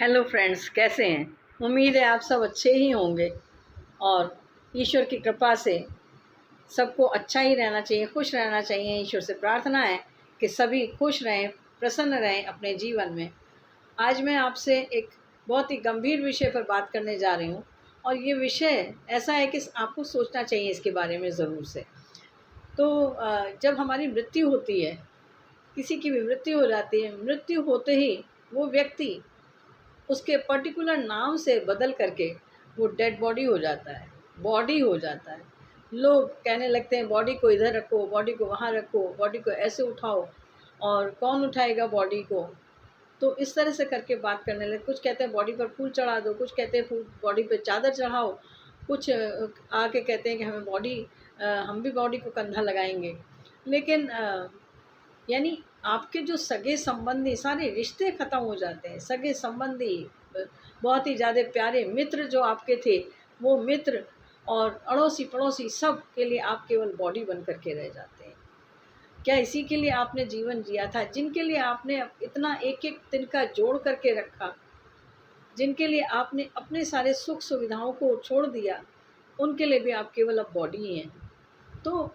Hello friends, कैसे हैं। उम्मीद है आप सब अच्छे ही होंगे और ईश्वर की कृपा से सबको अच्छा ही रहना चाहिए, खुश रहना चाहिए। ईश्वर से प्रार्थना है कि सभी खुश रहें, प्रसन्न रहें अपने जीवन में। आज मैं आपसे एक बहुत ही गंभीर विषय पर बात करने जा रही हूँ और ये विषय ऐसा है कि आपको सोचना चाहिए इसके बारे में ज़रूर से। तो जब हमारी मृत्यु होती है, किसी की भी मृत्यु हो जाती है, मृत्यु होते ही वो व्यक्ति उसके पर्टिकुलर नाम से बदल करके वो डेड बॉडी हो जाता है, बॉडी हो जाता है। लोग कहने लगते हैं बॉडी को इधर रखो, बॉडी को वहाँ रखो, बॉडी को ऐसे उठाओ, और कौन उठाएगा बॉडी को। तो इस तरह से करके बात करने लगे। कुछ कहते हैं बॉडी पर फूल चढ़ा दो, कुछ कहते हैं फूल बॉडी पे चादर चढ़ाओ, कुछ आके कहते हैं कि हमें हम भी बॉडी को कंधा लगाएंगे। लेकिन यानी आपके जो सगे संबंधी, सारे रिश्ते ख़त्म हो जाते हैं। सगे संबंधी, बहुत ही ज़्यादा प्यारे मित्र जो आपके थे, वो मित्र और अड़ोसी पड़ोसी सब के लिए आप केवल बॉडी बन कर के रह जाते हैं। क्या इसी के लिए आपने जीवन जिया था? जिनके लिए आपने इतना एक एक तिनका जोड़ करके रखा, जिनके लिए आपने अपने सारे सुख सुविधाओं को छोड़ दिया, उनके लिए भी आप केवल अब बॉडी ही हैं। तो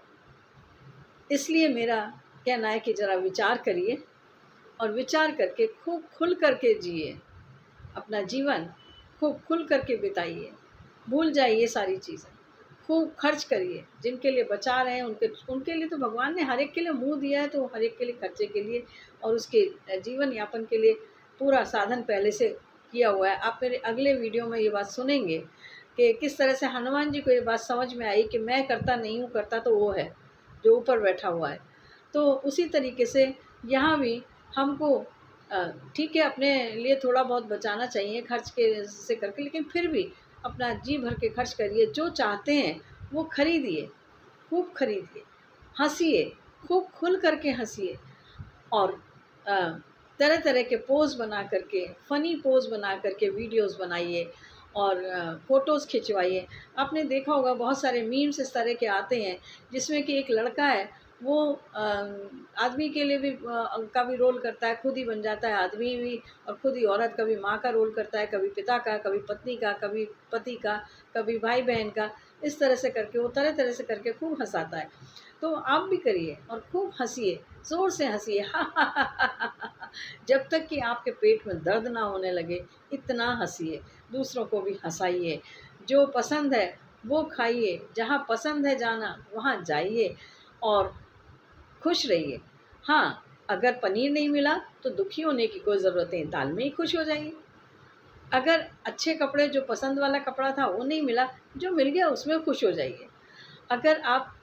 इसलिए मेरा कहना है कि ज़रा विचार करिए और विचार करके खूब खुल करके जिए अपना जीवन, खूब खुल करके बिताइए। भूल जाइए सारी चीज़ें, खूब खर्च करिए। जिनके लिए बचा रहे हैं उनके लिए तो भगवान ने हर एक के लिए मुँह दिया है, तो हर एक के लिए खर्चे के लिए और उसके जीवन यापन के लिए पूरा साधन पहले से किया हुआ है। आप मेरे अगले वीडियो में ये बात सुनेंगे कि किस तरह से हनुमान जी को ये बात समझ में आई कि मैं करता नहीं हूँ, करता तो वो है जो ऊपर बैठा हुआ है। तो उसी तरीके से यहाँ भी हमको ठीक है, अपने लिए थोड़ा बहुत बचाना चाहिए खर्च के से करके, लेकिन फिर भी अपना जी भर के खर्च करिए। जो चाहते हैं वो खरीदिए, खूब खरीदिए, हंसिए, खूब खुल करके हंसिए और तरह तरह के पोज़ बना करके, फ़नी पोज़ बना करके वीडियोज़ बनाइए और फ़ोटोज़ खिंचवाइए। आपने देखा होगा बहुत सारे मीम्स इस तरह के आते हैं जिसमें कि एक लड़का है, वो आदमी के लिए भी का भी रोल करता है, खुद ही बन जाता है आदमी भी और खुद ही औरत, कभी माँ का रोल करता है, कभी पिता का, कभी पत्नी का, कभी पति का, कभी भाई बहन का। इस तरह से करके वो तरह तरह से करके खूब हँसाता है। तो आप भी करिए और खूब हँसिए, ज़ोर से हँसिए जब तक कि आपके पेट में दर्द ना होने लगे, इतना हँसिए। दूसरों को भी हँसाइए। जो पसंद है वो खाइए, जहाँ पसंद है जाना वहाँ जाइए और खुश रहिए। हाँ, अगर पनीर नहीं मिला तो दुखी होने की कोई ज़रूरत नहीं, दाल में ही खुश हो जाइए। अगर अच्छे कपड़े, जो पसंद वाला कपड़ा था वो नहीं मिला, जो मिल गया उसमें खुश हो जाइए। अगर आप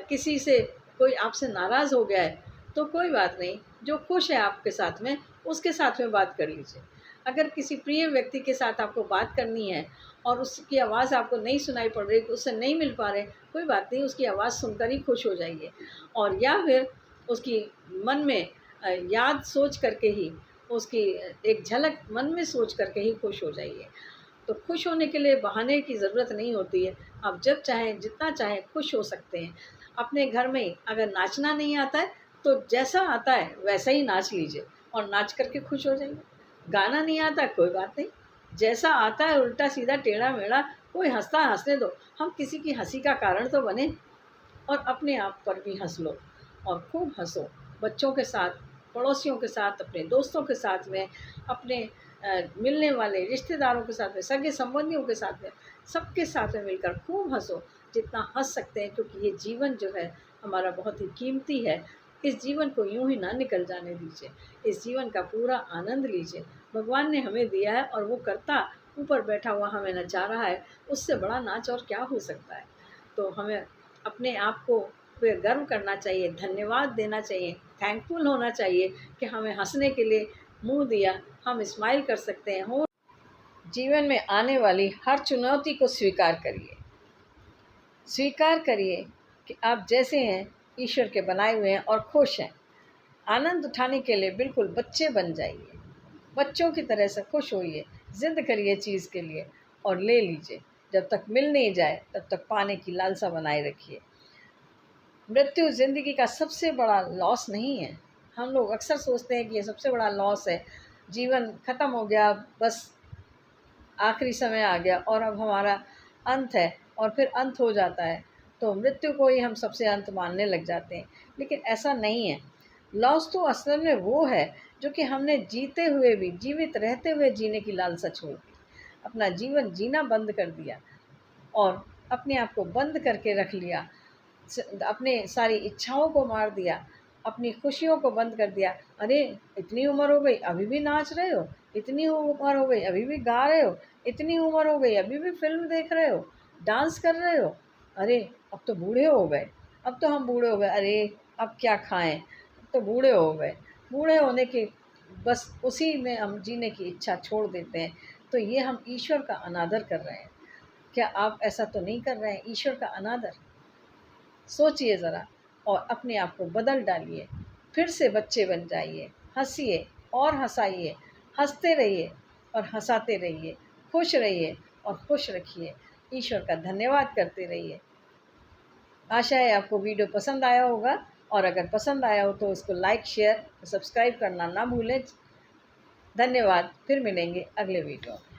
किसी से, कोई आपसे नाराज़ हो गया है तो कोई बात नहीं, जो खुश है आपके साथ में उसके साथ में बात कर लीजिए। अगर किसी प्रिय व्यक्ति के साथ आपको बात करनी है और उसकी आवाज़ आपको नहीं सुनाई पड़ रही, उससे नहीं मिल पा रहे, कोई बात नहीं, उसकी आवाज़ सुनकर ही खुश हो जाइए। और या फिर उसकी मन में याद सोच करके ही, उसकी एक झलक मन में सोच करके ही खुश हो जाइए। तो खुश होने के लिए बहाने की ज़रूरत नहीं होती है। आप जब चाहें, जितना चाहें खुश हो सकते हैं। अपने घर में अगर नाचना नहीं आता है तो जैसा आता है वैसा ही नाच लीजिए और नाच करके खुश हो जाइए। गाना नहीं आता, कोई बात नहीं, जैसा आता है उल्टा सीधा टेढ़ा मेढ़ा, कोई हंसता हंसने दो। हम किसी की हंसी का कारण तो बने और अपने आप पर भी हंस लो और खूब हंसो। बच्चों के साथ, पड़ोसियों के साथ, अपने दोस्तों के साथ में, अपने मिलने वाले रिश्तेदारों के साथ में, सगे संबंधियों के साथ में, सबके साथ में मिलकर खूब हंसो, जितना हंस सकते हैं। क्योंकि ये जीवन जो है हमारा बहुत ही कीमती है। इस जीवन को यूं ही ना निकल जाने दीजिए, इस जीवन का पूरा आनंद लीजिए। भगवान ने हमें दिया है और वो करता ऊपर बैठा हुआ हमें नचा रहा है, उससे बड़ा नाच और क्या हो सकता है। तो हमें अपने आप को पे गर्व करना चाहिए, धन्यवाद देना चाहिए, थैंकफुल होना चाहिए कि हमें हंसने के लिए मुंह दिया, हम स्माइल कर सकते हैं। हो जीवन में आने वाली हर चुनौती को स्वीकार करिए। स्वीकार करिए कि आप जैसे हैं ईश्वर के बनाए हुए हैं और खुश हैं। आनंद उठाने के लिए बिल्कुल बच्चे बन जाइए, बच्चों की तरह से खुश होइए, ज़िद करिए चीज़ के लिए और ले लीजिए। जब तक मिल नहीं जाए तब तक पाने की लालसा बनाए रखिए। मृत्यु ज़िंदगी का सबसे बड़ा लॉस नहीं है। हम लोग अक्सर सोचते हैं कि ये सबसे बड़ा लॉस है, जीवन ख़त्म हो गया, बस आखिरी समय आ गया और अब हमारा अंत है, और फिर अंत हो जाता है तो मृत्यु को ही हम सबसे अंत मानने लग जाते हैं। लेकिन ऐसा नहीं है। लॉस तो असल में वो है जो कि हमने जीते हुए भी, जीवित रहते हुए जीने की लालसा छोड़ दी, अपना जीवन जीना बंद कर दिया और अपने आप को बंद करके रख लिया, अपने सारी इच्छाओं को मार दिया, अपनी खुशियों को बंद कर दिया। अरे इतनी उम्र हो गई अभी भी नाच रहे हो, इतनी उम्र हो गई अभी भी गा रहे हो, इतनी उम्र हो गई अभी भी फ़िल्म देख रहे हो, डांस कर रहे हो। अरे अब तो बूढ़े हो गए, अब तो हम बूढ़े हो गए, अरे अब क्या खाएँ, अब तो बूढ़े हो गए। बूढ़े होने के बस उसी में हम जीने की इच्छा छोड़ देते हैं। तो ये हम ईश्वर का अनादर कर रहे हैं। क्या आप ऐसा तो नहीं कर रहे हैं, ईश्वर का अनादर? सोचिए ज़रा और अपने आप को बदल डालिए, फिर से बच्चे बन जाइए, हँसिए और हँसाइए, हँसते रहिए और हँसाते रहिए, खुश रहिए और खुश रखिए, ईश्वर का धन्यवाद करते रहिए। आशा है आपको वीडियो पसंद आया होगा, और अगर पसंद आया हो तो इसको लाइक, शेयर, सब्सक्राइब करना ना भूलें। धन्यवाद, फिर मिलेंगे अगले वीडियो में।